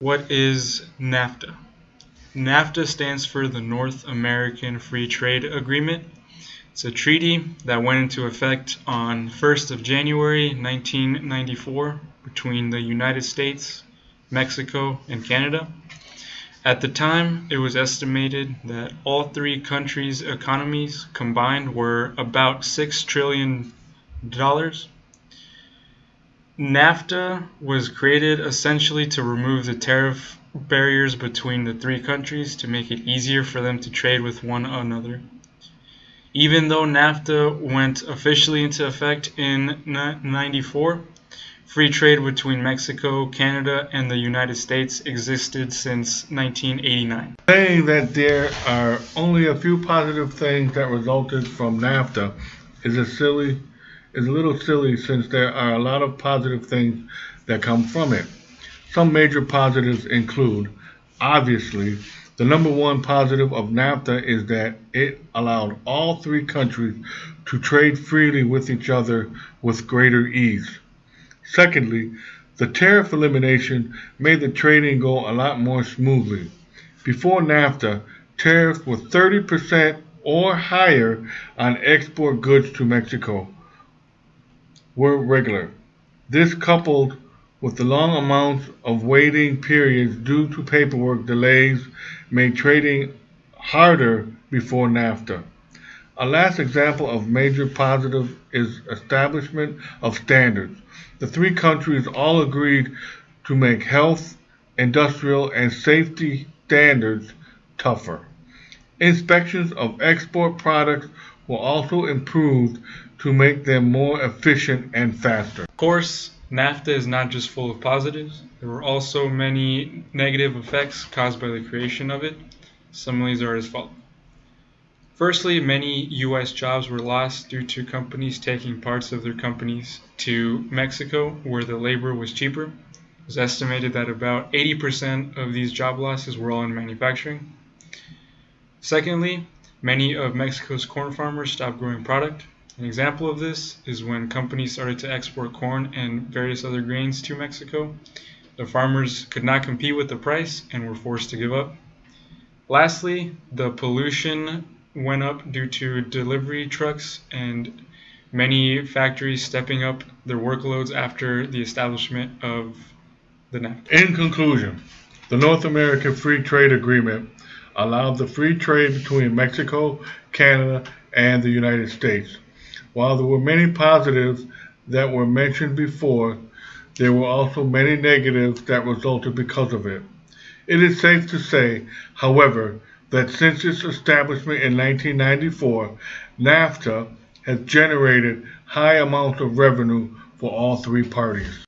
What is NAFTA? NAFTA stands for the North American Free Trade Agreement. It's a treaty that went into effect on 1st of January 1994 between the United States, Mexico, and Canada. At the time, it was estimated that all three countries' economies combined were about $6 trillion. NAFTA was created essentially to remove the tariff barriers between the three countries to make it easier for them to trade with one another. Even though NAFTA went officially into effect in 1994, free trade between Mexico, Canada, and the United States existed since 1989. Saying that there are only a few positive things that resulted from NAFTA is a little silly, since there are a lot of positive things that come from it. Some major positives include, obviously, the number one positive of NAFTA is that it allowed all three countries to trade freely with each other with greater ease. Secondly, the tariff elimination made the trading go a lot more smoothly. Before NAFTA, tariffs were 30% or higher on export goods to Mexico were regular. This, coupled with the long amounts of waiting periods due to paperwork delays, made trading harder before NAFTA. A last example of major positive is establishment of standards. The three countries all agreed to make health, industrial, and safety standards tougher. Inspections of export products were also improved to make them more efficient and faster. Of course, NAFTA is not just full of positives. There were also many negative effects caused by the creation of it. Some of these are as follows. Firstly, many U.S. jobs were lost due to companies taking parts of their companies to Mexico, where the labor was cheaper. It was estimated that about 80% of these job losses were all in manufacturing. Secondly, many of Mexico's corn farmers stopped growing product. An example of this is when companies started to export corn and various other grains to Mexico. The farmers could not compete with the price and were forced to give up. Lastly, the pollution went up due to delivery trucks and many factories stepping up their workloads after the establishment of the NAFTA. In conclusion, the North American Free Trade Agreement allowed the free trade between Mexico, Canada, and the United States. While there were many positives that were mentioned before, there were also many negatives that resulted because of it. It is safe to say, however, that since its establishment in 1994, NAFTA has generated high amounts of revenue for all three parties.